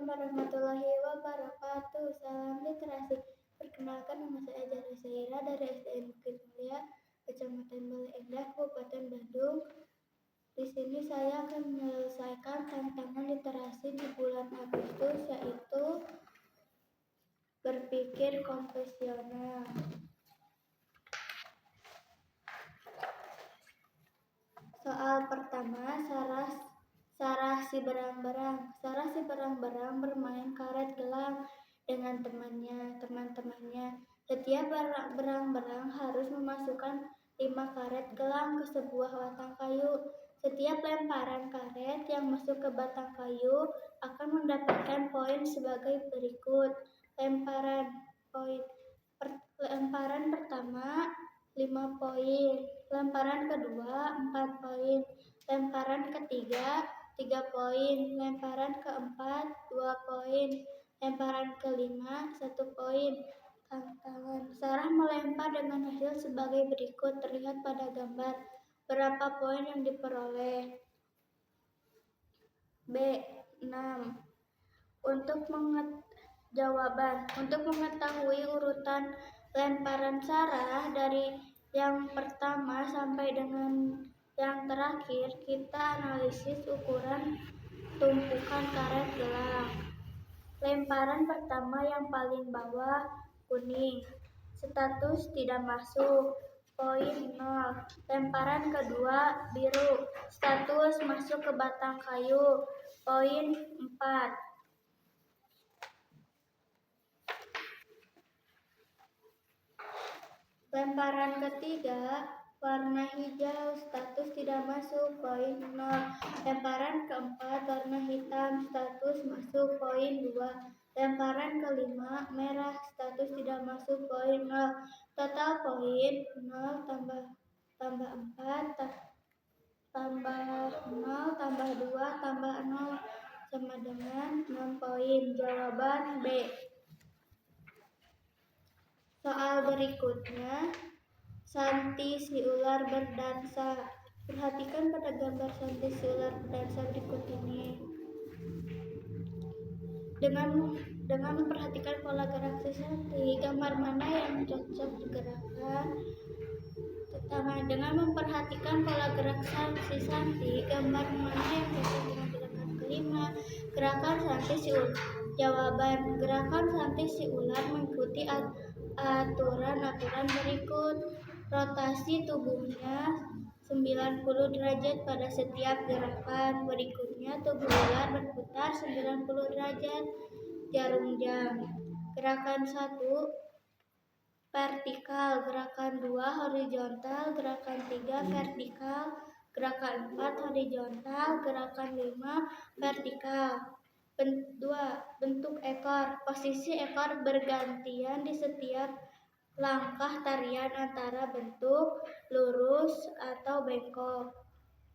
warahmatullahi wabarakatuh. Salam literasi. Perkenalkan, nama saya Zahra Zaira dari SDN Bukit Mulia, Kecamatan Bale Endah, Kabupaten Bandung. Di sini saya akan menyelesaikan tantangan literasi di bulan Agustus, yaitu berpikir konvensional. Soal pertama, Sarah si berang-berang. Sarah si berang-berang bermain karet gelang dengan teman-temannya. Setiap berang-berang harus memasukkan 5 karet gelang ke sebuah batang kayu. Setiap lemparan karet yang masuk ke batang kayu akan mendapatkan poin sebagai berikut. Lemparan pertama 5 poin, lemparan kedua 4 poin, lemparan ketiga 3 poin, lemparan keempat 2 poin, lemparan kelima 1 poin. Tantangan: Sarah melempar dengan hasil sebagai berikut, terlihat pada gambar. Berapa poin yang diperoleh? B. 6. Jawaban. Untuk mengetahui urutan lemparan Sarah dari yang pertama sampai dengan yang terakhir, kita analisis ukuran tumpukan karet gelang. Lemparan pertama yang paling bawah kuning, status tidak masuk, poin 0. Lemparan kedua biru, status masuk ke batang kayu, poin 4. Lemparan ketiga warna hijau, status tidak masuk, poin 0. Lemparan keempat warna hitam, status masuk, poin 2. Lemparan kelima merah, status tidak masuk, poin 0. Total poin 0 tambah 4 tambah 0 tambah 2 tambah 0 sama dengan 6 poin. Jawaban B. Soal berikutnya, Santi si ular berdansa. Perhatikan pada gambar Santi si ular berdansa berikut ini. Dengan memperhatikan pola gerak si Santi, gambar mana yang cocok digerakkan? Pertama, dengan memperhatikan pola gerak si Santi, gambar mana yang cocok dengan gerakan kelima? Gerakan Santi si ular. Jawaban: gerakan Santi si ular mengikuti aturan berikut. Rotasi tubuhnya 90 derajat pada setiap gerakan. Berikutnya, tubuh ular berputar 90 derajat. Jarum jam. Gerakan 1 vertikal, gerakan 2 horizontal, gerakan 3 vertikal, gerakan 4 horizontal, gerakan 5 vertikal. 2. Bentuk ekor. Posisi ekor bergantian di setiap langkah tarian antara bentuk lurus atau bengkok.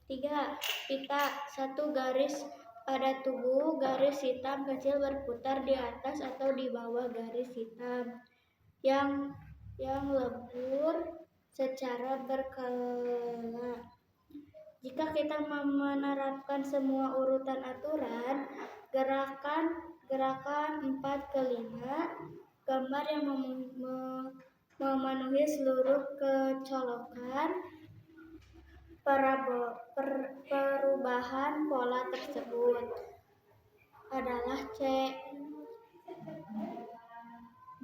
3. Pita. 1 garis pada tubuh, garis hitam kecil berputar di atas atau di bawah garis hitam yang lebur secara berkala. Jika kita menerapkan semua urutan aturan, gerakan 4 ke 5, gambar yang memenuhi seluruh kecolokan perubahan pola tersebut adalah C.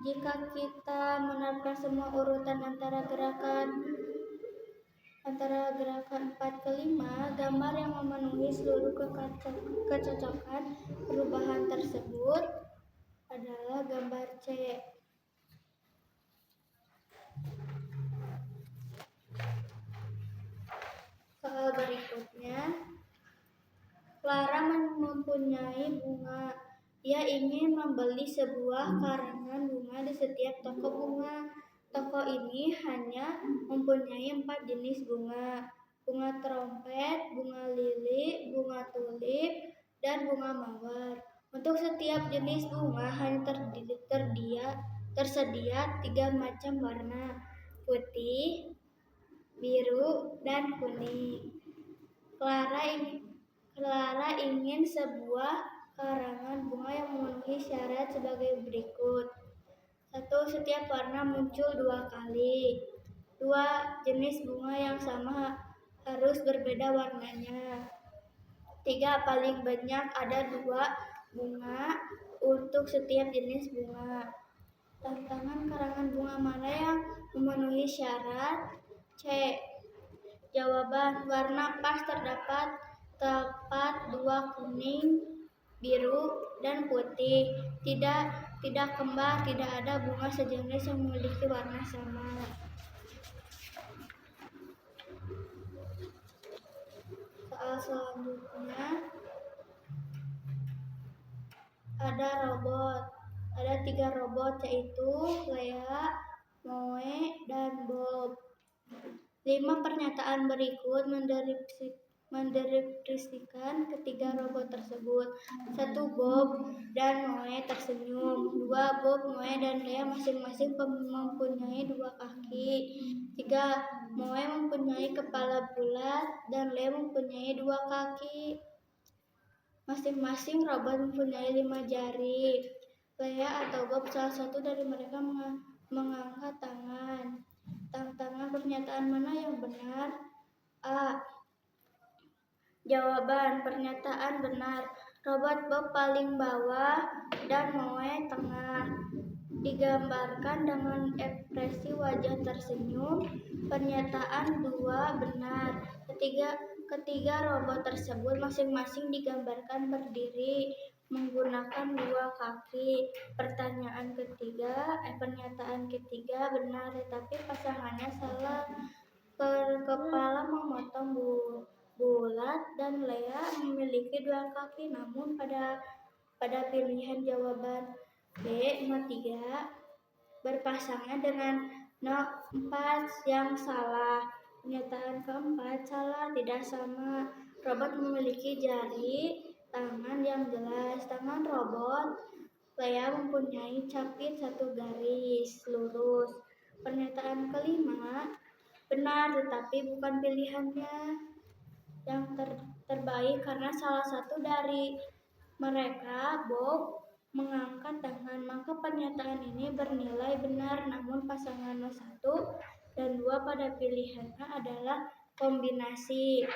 Jika kita menerapkan semua urutan antara gerakan 4 ke 5, gambar yang memenuhi seluruh kecocokan perubahan tersebut adalah gambar C. Soal berikutnya, Clara mempunyai bunga. Ia ingin membeli sebuah karangan bunga di setiap toko bunga. Toko ini hanya mempunyai 4 jenis bunga: bunga trompet, bunga lili, bunga tulip, dan bunga mawar. Untuk setiap jenis bunga hanya tersedia 3 macam warna: putih, biru, dan kuning. Clara ingin sebuah karangan bunga yang memenuhi syarat sebagai berikut. 1. Setiap warna muncul 2 kali. 2. Jenis bunga yang sama harus berbeda warnanya. 3. Paling banyak ada 2 bunga untuk setiap jenis bunga. Tantangan karangan bunga mana yang memenuhi syarat? C. Jawaban, warna pas terdapat tepat 2 kuning, biru, dan putih. Tidak kembar, tidak ada bunga sejenis yang memiliki warna sama. Soal selanjutnya ada robot. Ada 3 robot, yaitu Lea, Moe, dan Bob. 5 pernyataan berikut mendeskripsikan ketiga robot tersebut. 1. Bob dan Moe tersenyum. 2. Bob, Moe, dan Lea masing-masing mempunyai 2 kaki. 3. Moe mempunyai kepala bulat dan Lea mempunyai 2 kaki. Masing-masing robot mempunyai 5 jari. Lea atau Bob, salah satu dari mereka mengangkat tangan. Tangan pernyataan mana yang benar? A. Jawaban, pernyataan benar. Robot Bob paling bawah dan Moe tengah. Digambarkan dengan ekspresi wajah tersenyum. Pernyataan 2 benar. Ketiga robot tersebut masing-masing digambarkan berdiri menggunakan 2 kaki. Pernyataan ketiga benar, tetapi pasangannya salah. Kepala memotong bulat dan Lea memiliki 2 kaki. Namun pada pilihan jawaban B, no 3 berpasangan dengan no 4 yang salah. Pernyataan keempat salah, tidak sama. Robot memiliki jari tangan yang jelas. Tangan robot Lea mempunyai capit 1 garis lurus. Pernyataan kelima benar, tetapi bukan pilihannya yang terbaik karena salah satu dari mereka, Bob, mengangkat tangan. Maka pernyataan ini bernilai benar, namun pasangan 1 dan 2 pada pilihannya adalah kombinasi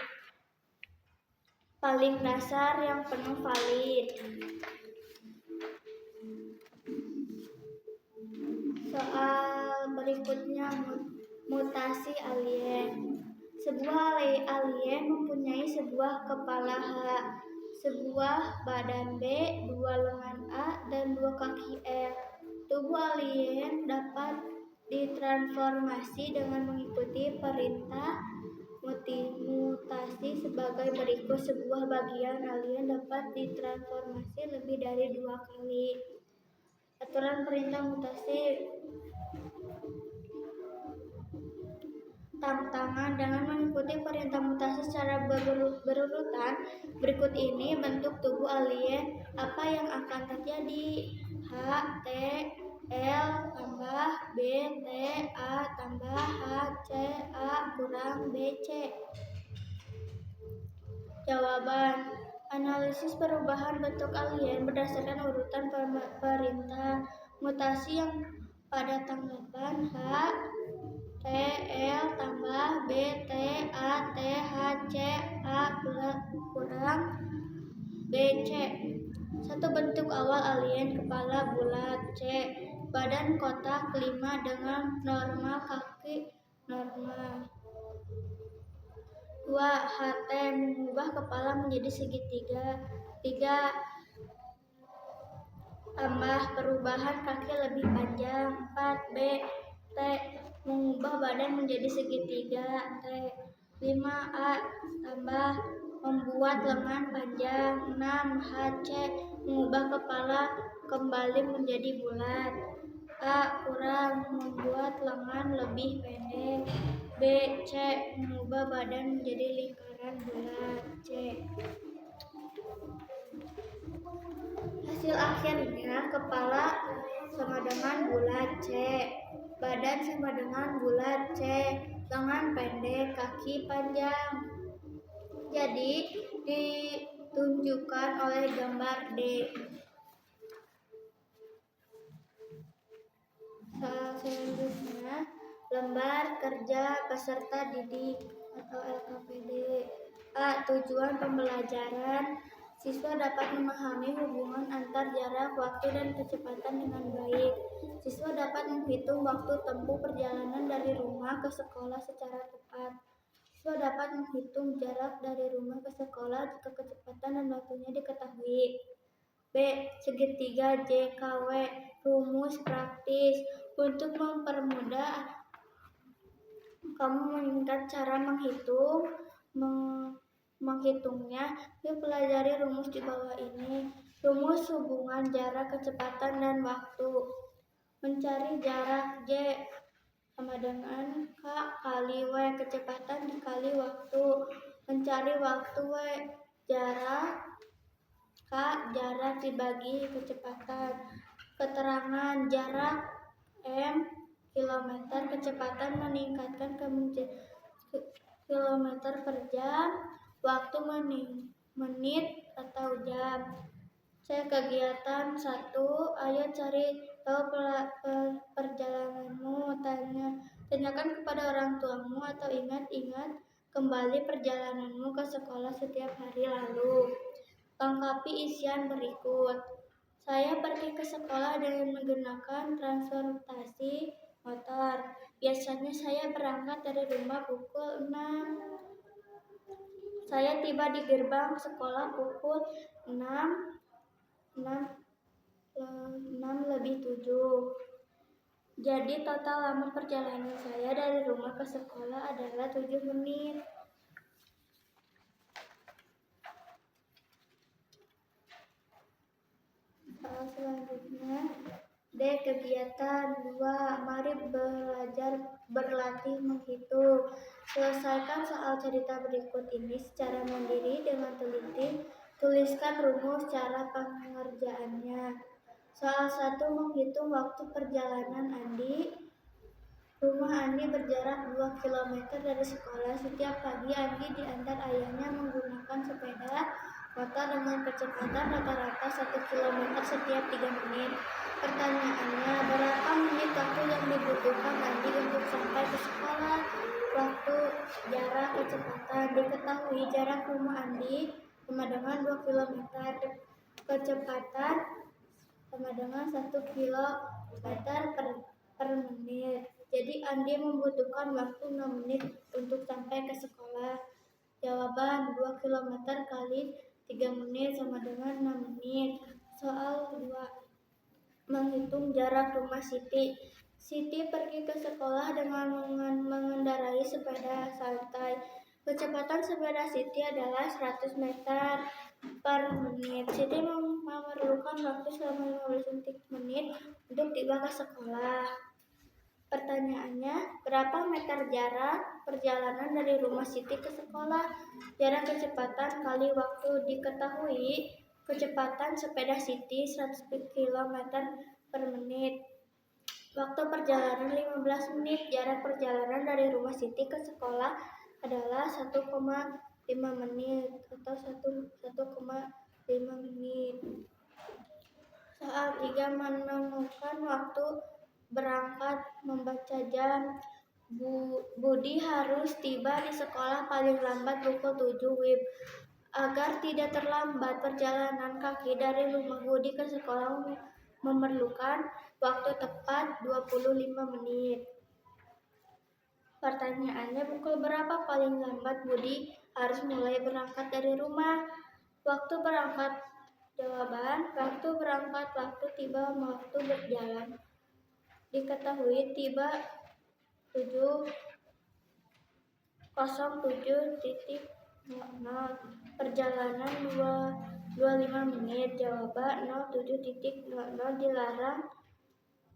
paling dasar yang penuh valid. Soal berikutnya, mutasi alien. Sebuah alien mempunyai sebuah kepala H, sebuah badan B, 2 lengan A, dan 2 kaki L. Tubuh alien dapat ditransformasi dengan mengikuti perintah mutasi sebagai berikut. Sebuah bagian alien dapat ditransformasi lebih dari 2 kali. Aturan perintah mutasi. Tantangan dengan mengikuti perintah mutasi secara berurutan. Berikut ini bentuk tubuh alien apa yang akan terjadi? H, T, L tambah B, T, A tambah H, C, A kurang B, C. Jawaban, analisis perubahan bentuk alien berdasarkan urutan perintah mutasi yang pada tanggapan H, T, L tambah B, T, A, T, H, C, A kurang B, C. 1. Bentuk awal alien kepala bulat. C. Badan kotak. 5. Dengan norma kaki normal. 2. HT mengubah kepala menjadi segitiga. 3. Tambah perubahan kaki lebih panjang. 4. B. T mengubah badan menjadi segitiga. T. 5. A tambah membuat lengan panjang. 6. HC mengubah kepala kembali menjadi bulat. A kurang membuat lengan lebih pendek. B. C mengubah badan menjadi lingkaran bulat. C. Hasil akhirnya kepala sama dengan bulat. C. Badan sama dengan bulat. C. Lengan pendek, kaki panjang. Jadi ditunjukkan oleh gambar D. Lembar kerja peserta didik atau LKPD. A. Tujuan pembelajaran. Siswa dapat memahami hubungan antar jarak, waktu, dan kecepatan dengan baik. Siswa dapat menghitung waktu tempuh perjalanan dari rumah ke sekolah secara tepat. Siswa dapat menghitung jarak dari rumah ke sekolah jika kecepatan dan waktunya diketahui. B. Segitiga JKW. Rumus praktis. Untuk mempermudah kamu mengingat cara menghitungnya, yuk pelajari rumus di bawah ini. Rumus hubungan jarak, kecepatan, dan waktu. Mencari jarak J sama dengan K kali W, kecepatan dikali waktu. Mencari waktu W, jarak K, jarak dibagi kecepatan. Keterangan jarak M, kilometer, kecepatan meningkatkan ke kilometer per jam, waktu menit atau jam. Kegiatan 1, ayo cari tahu perjalananmu. Tanyakan kepada orang tuamu atau ingat-ingat kembali perjalananmu ke sekolah setiap hari lalu. Lengkapi isian berikut. Saya pergi ke sekolah dengan menggunakan transportasi motor. Biasanya saya berangkat dari rumah pukul 6. Saya tiba di gerbang sekolah pukul 6 lebih 7. Jadi total lama perjalanan saya dari rumah ke sekolah adalah 7 menit. Soal selanjutnya, D. Kegiatan 2. Mari belajar berlatih menghitung. Selesaikan soal cerita berikut ini secara mandiri dengan teliti. Tuliskan rumus cara pengerjaannya. Soal 1. Menghitung waktu perjalanan Andi. Rumah Andi berjarak 2 km dari sekolah. Setiap pagi Andi diantar ayahnya menggunakan sepeda motor dengan kecepatan rata-rata 1 km setiap 3 menit. Pertanyaannya, berapa menit waktu yang dibutuhkan Andi untuk sampai ke sekolah? Waktu, jarak, kecepatan. Diketahui jarak rumah Andi sama dengan 2 km. Kecepatan sama dengan 1 km per menit. Jadi Andi membutuhkan waktu 6 menit untuk sampai ke sekolah. Jawaban 2 km kali 3 menit sama dengan 6 menit. Soal 2. Menghitung jarak rumah Siti. Siti pergi ke sekolah dengan mengendarai sepeda santai. Kecepatan sepeda Siti adalah 100 meter per menit. Siti memerlukan waktu selama 15 menit untuk tiba ke sekolah. Pertanyaannya, berapa meter jarak perjalanan dari rumah Siti ke sekolah? Jarak, kecepatan kali waktu. Diketahui kecepatan sepeda Siti 100 km per menit. Waktu perjalanan 15 menit. Jarak perjalanan dari rumah Siti ke sekolah adalah 1,5 menit atau 1,5 menit. Soal 3. Menemukan waktu berangkat. Membaca jam. Budi harus tiba di sekolah paling lambat pukul 7 WIB. Agar tidak terlambat, perjalanan kaki dari rumah Budi ke sekolah memerlukan waktu tepat 25 menit. Pertanyaannya, pukul berapa paling lambat Budi harus mulai berangkat dari rumah? Waktu berangkat. Jawaban, waktu berangkat, waktu tiba, waktu berjalan. Diketahui tiba 07.00, perjalanan 25 menit. Jawaban 07.00 dilarang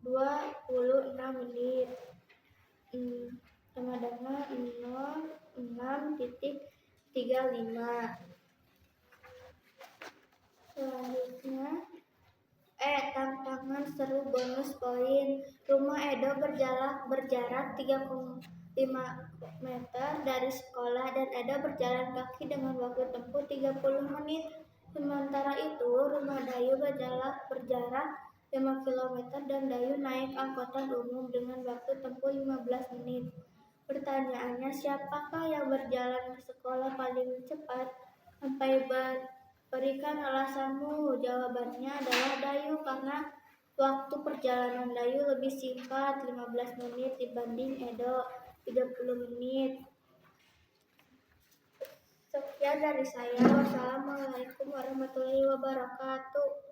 26 menit. Sama dengan 06.35. Selanjutnya, tantangan seru bonus poin. Rumah Edo berjarak 3,5 meter dari sekolah dan Edo berjalan kaki dengan waktu tempuh 30 menit. Sementara itu, rumah Dayu berjarak 5 kilometer dan Dayu naik angkutan umum dengan waktu tempuh 15 menit. Pertanyaannya, siapakah yang berjalan ke sekolah paling cepat? Sampai berikan alasanmu. Jawabannya adalah Dayu karena waktu perjalanan Dayu lebih singkat 15 menit dibanding Edo 30 menit. Sekian dari saya. Wassalamualaikum warahmatullahi wabarakatuh.